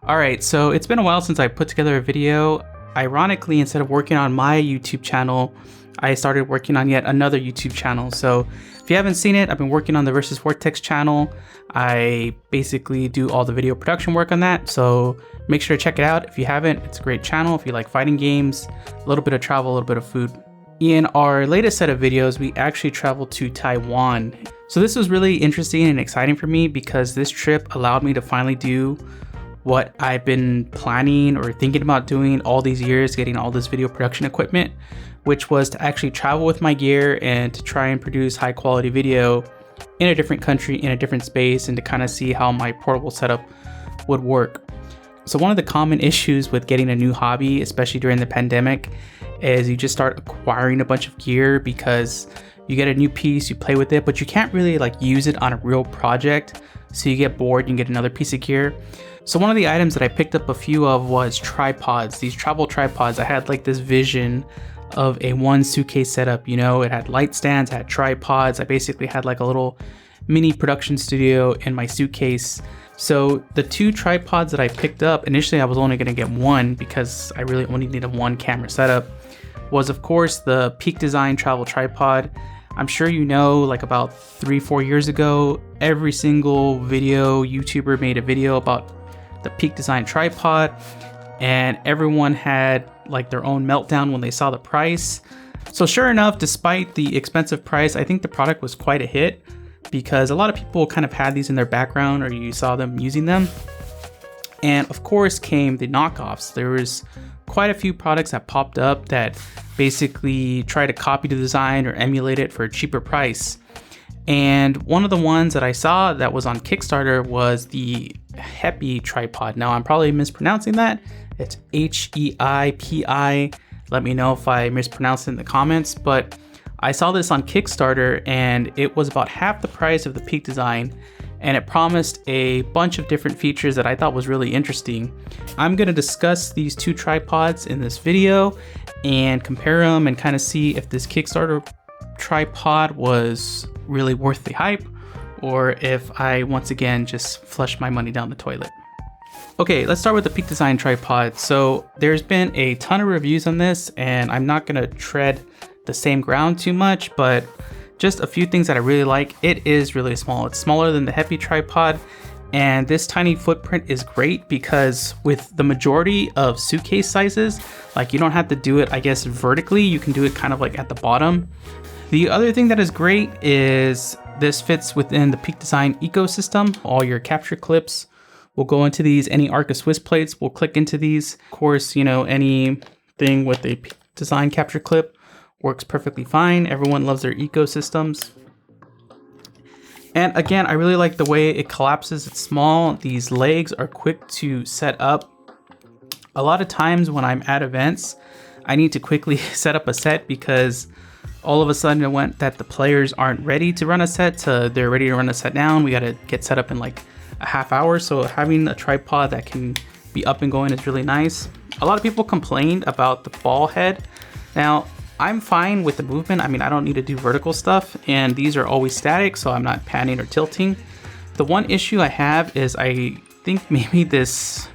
Alright, so it's been a while since I put together a video. Ironically, instead of working on my YouTube channel, I started working on yet another YouTube channel. So if you haven't seen it, I've been working on the Versus Vortex channel. I basically do all the video production work on that. So make sure to check it out. If you haven't, it's a great channel. If you like fighting games, a little bit of travel, a little bit of food. In our latest set of videos, we actually traveled to Taiwan. So this was really interesting and exciting for me because this trip allowed me to finally do what I've been planning or thinking about doing all these years, getting all this video production equipment, which was to actually travel with my gear and to try and produce high quality video in a different country, in a different space, and to kind of see how my portable setup would work. So one of the common issues with getting a new hobby, especially during the pandemic, is you just start acquiring a bunch of gear because you get a new piece, you play with it, but you can't really like use it on a real project. So you get bored, you get another piece of gear. So one of the items that I picked up a few of was tripods, these travel tripods. I had like this vision of a one suitcase setup, you know, it had light stands, had tripods. I basically had like a little mini production studio in my suitcase. So the two tripods that I picked up, initially I was only gonna get one because I really only needed one camera setup, was of course the Peak Design travel tripod. I'm sure you know, like about 3-4 years ago, every single video YouTuber made a video about the Peak Design tripod, and everyone had like their own meltdown when they saw the price. So sure enough, despite the expensive price, I think the product was quite a hit because a lot of people kind of had these in their background or you saw them using them. And of course came the knockoffs. There was quite a few products that popped up that basically try to copy the design or emulate it for a cheaper price. And one of the ones that I saw that was on Kickstarter was the Heipi tripod. Now I'm probably mispronouncing that. It's Heipi. Let me know if I mispronounced it in the comments, but I saw this on Kickstarter and it was about half the price of the Peak Design, and it promised a bunch of different features that I thought was really interesting. I'm gonna discuss these two tripods in this video and compare them and kind of see if this Kickstarter tripod was really worth the hype or if I once again just flushed my money down the toilet. Okay, let's start with the Peak Design tripod. So there's been a ton of reviews on this and I'm not gonna tread the same ground too much, but just a few things that I really like. It is really small. It's smaller than the Heipi tripod, and this tiny footprint is great because with the majority of suitcase sizes, like you don't have to do it, I guess, vertically. You can do it kind of like at the bottom. The other thing that is great is this fits within the Peak Design ecosystem. All your capture clips will go into these. Any Arca Swiss plates will click into these. Of course, you know, anything with a Peak Design capture clip works perfectly fine. Everyone loves their ecosystems. And again, I really like the way it collapses. It's small. These legs are quick to set up. A lot of times when I'm at events, I need to quickly set up a set because all of a sudden it went that the players aren't ready to run a set to they're ready to run a set down. We got to get set up in like a half hour. So having a tripod that can be up and going is really nice. A lot of people complained about the ball head. Now, I'm fine with the movement. I mean, I don't need to do vertical stuff, and these are always static, so I'm not panning or tilting. The one issue I have is I think maybe this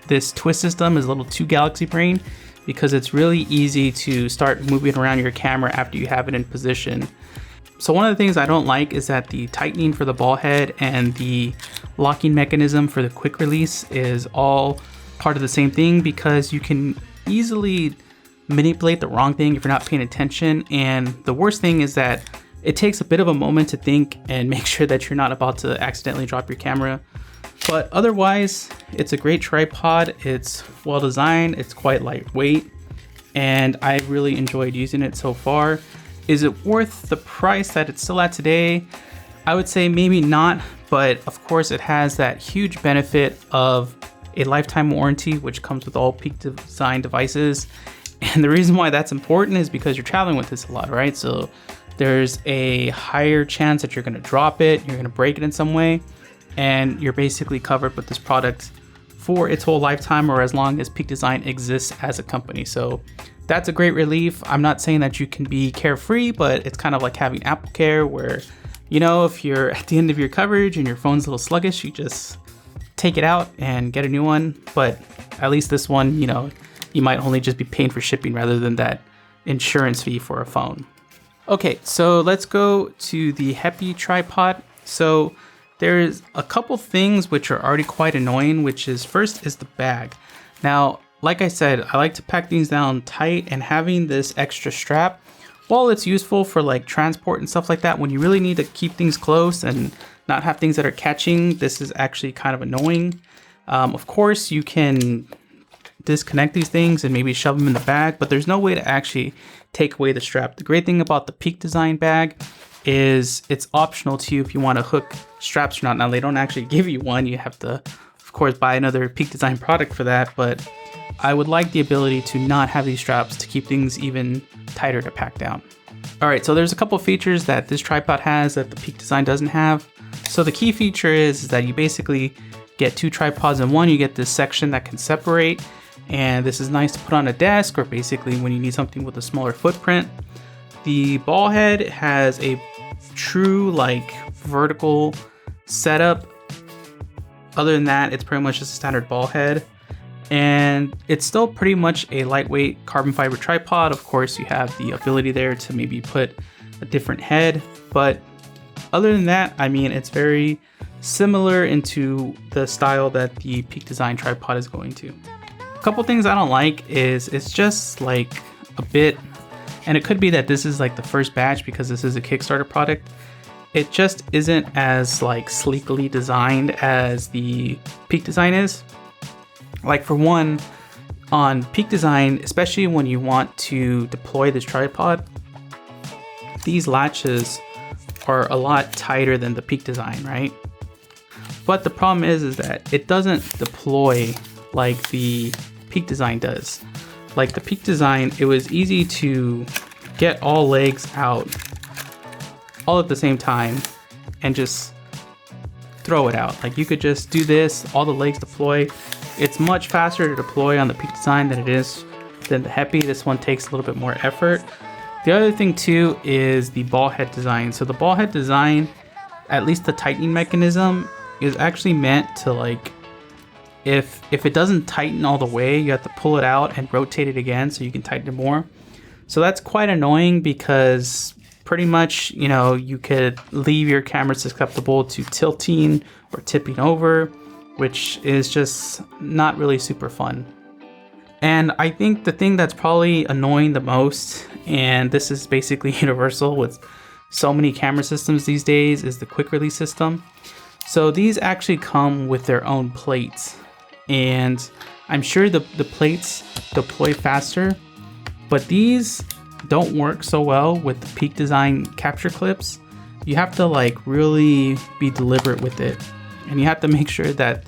twist system is a little too galaxy brain because it's really easy to start moving around your camera after you have it in position. So one of the things I don't like is that the tightening for the ball head and the locking mechanism for the quick release is all part of the same thing because you can easily manipulate the wrong thing if you're not paying attention. And the worst thing is that it takes a bit of a moment to think and make sure that you're not about to accidentally drop your camera. But otherwise, it's a great tripod. It's well designed, it's quite lightweight, and I really enjoyed using it so far. Is it worth the price that it's still at today? I would say maybe not, but of course it has that huge benefit of a lifetime warranty, which comes with all Peak Design devices. And the reason why that's important is because you're traveling with this a lot, right? So there's a higher chance that you're gonna drop it, you're gonna break it in some way, and you're basically covered with this product for its whole lifetime or as long as Peak Design exists as a company. So that's a great relief. I'm not saying that you can be carefree, but it's kind of like having Apple Care where, you know, if you're at the end of your coverage and your phone's a little sluggish, you just take it out and get a new one, but at least this one, you know, you might only just be paying for shipping rather than that insurance fee for a phone. Okay, so let's go to the Heipi tripod. So there's a couple things which are already quite annoying, which is first is the bag. Now, like I said, I like to pack things down tight, and having this extra strap, while it's useful for like transport and stuff like that, when you really need to keep things close and not have things that are catching, this is actually kind of annoying. Of course, you can disconnect these things and maybe shove them in the bag, but there's no way to actually take away the strap. The great thing about the Peak Design bag is it's optional to you if you want to hook straps or not. Now, they don't actually give you one. You have to, of course, buy another Peak Design product for that, but I would like the ability to not have these straps to keep things even tighter to pack down. All right, so there's a couple features that this tripod has that the Peak Design doesn't have. So the key feature is that you basically get two tripods in one. You get this section that can separate, and this is nice to put on a desk or basically when you need something with a smaller footprint. The ball head has a true like vertical setup. Other than that, it's pretty much just a standard ball head, and it's still pretty much a lightweight carbon fiber tripod. Of course, you have the ability there to maybe put a different head, but other than that, I mean, it's very similar into the style that the Peak Design tripod is going to. A couple things I don't like is it's just like a bit, and it could be that this is like the first batch because this is a Kickstarter product. It just isn't as like sleekly designed as the Peak Design is. Like for one, on Peak Design, especially when you want to deploy this tripod, these latches are a lot tighter than the Peak Design, right? But the problem is that it doesn't deploy like the Peak Design does. Like the Peak Design, it was easy to get all legs out all at the same time and just throw it out. Like you could just do this, all the legs deploy. It's much faster to deploy on the Peak Design than it is than the Heipi. This one takes a little bit more effort. The other thing too is the ball head design. So the ball head design, at least the tightening mechanism, is actually meant to like, if it doesn't tighten all the way, you have to pull it out and rotate it again so you can tighten it more. So that's quite annoying because pretty much, you know, you could leave your camera susceptible to tilting or tipping over, which is just not really super fun. And I think the thing that's probably annoying the most, and this is basically universal with so many camera systems these days, is the quick release system. So these actually come with their own plates, and I'm sure the plates deploy faster, but these don't work so well with the Peak Design capture clips. You have to like really be deliberate with it, and you have to make sure that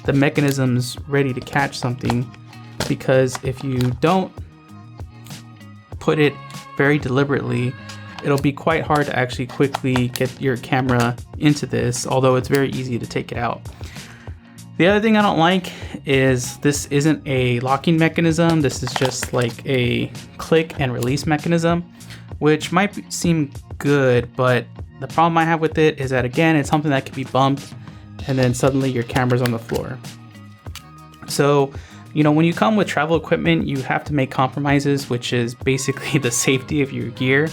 the mechanism's ready to catch something, because if you don't put it very deliberately, it'll be quite hard to actually quickly get your camera into this, although it's very easy to take it out. The other thing I don't like is this isn't a locking mechanism. This is just like a click and release mechanism, which might seem good, but the problem I have with it is that, again, it's something that can be bumped and then suddenly your camera's on the floor. So, you know, when you come with travel equipment, you have to make compromises, which is basically the safety of your gear,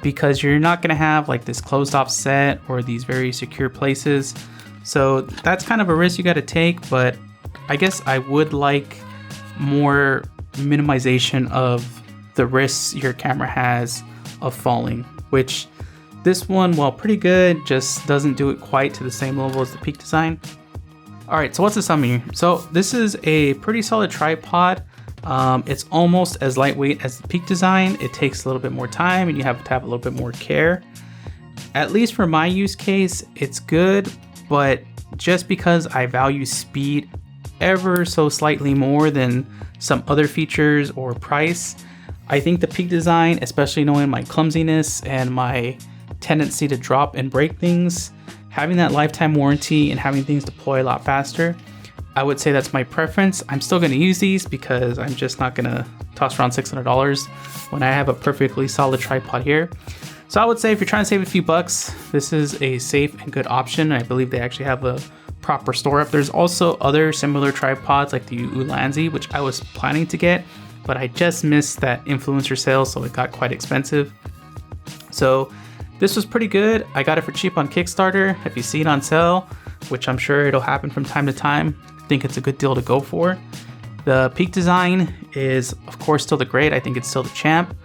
because you're not going to have like this closed off set or these very secure places. So that's kind of a risk you got to take, but I guess I would like more minimization of the risks your camera has of falling, which this one, while pretty good, just doesn't do it quite to the same level as the Peak Design. All right, so what's the summary? So this is a pretty solid tripod. It's almost as lightweight as the Peak Design. It takes a little bit more time and you have to have a little bit more care. At least for my use case, it's good, but just because I value speed ever so slightly more than some other features or price, I think the Peak Design, especially knowing my clumsiness and my tendency to drop and break things, having that lifetime warranty and having things deploy a lot faster, I would say that's my preference. I'm still going to use these because I'm just not going to toss around $600 when I have a perfectly solid tripod here. So I would say if you're trying to save a few bucks, this is a safe and good option. I believe they actually have a proper store up. There's also other similar tripods like the Ulanzi, which I was planning to get, but I just missed that influencer sale, so it got quite expensive. So this was pretty good. I got it for cheap on Kickstarter. If you see it on sale, which I'm sure it'll happen from time to time, I think it's a good deal to go for. The Peak design is, of course, still the great. I think it's still the champ.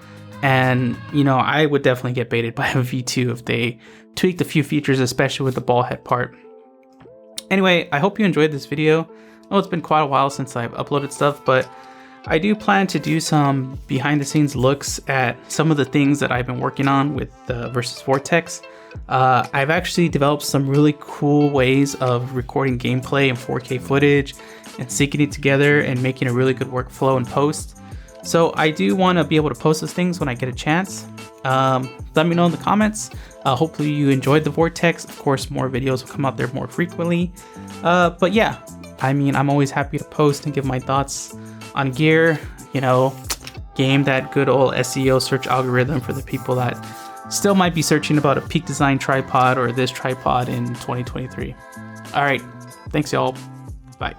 And, you know, I would definitely get baited by a V2 if they tweaked a few features, especially with the ball head part. Anyway, I hope you enjoyed this video. Oh, it's been quite a while since I've uploaded stuff, but I do plan to do some behind the scenes looks at some of the things that I've been working on with the Versus Vortex. I've actually developed some really cool ways of recording gameplay in 4K footage and syncing it together and making a really good workflow in post. So I do want to be able to post those things when I get a chance. Let me know in the comments. Hopefully you enjoyed the Vortex. Of course, more videos will come out there more frequently. But yeah, I mean, I'm always happy to post and give my thoughts on gear, you know, game that good old SEO search algorithm for the people that still might be searching about a Peak Design tripod or this tripod in 2023. All right, thanks y'all. Bye.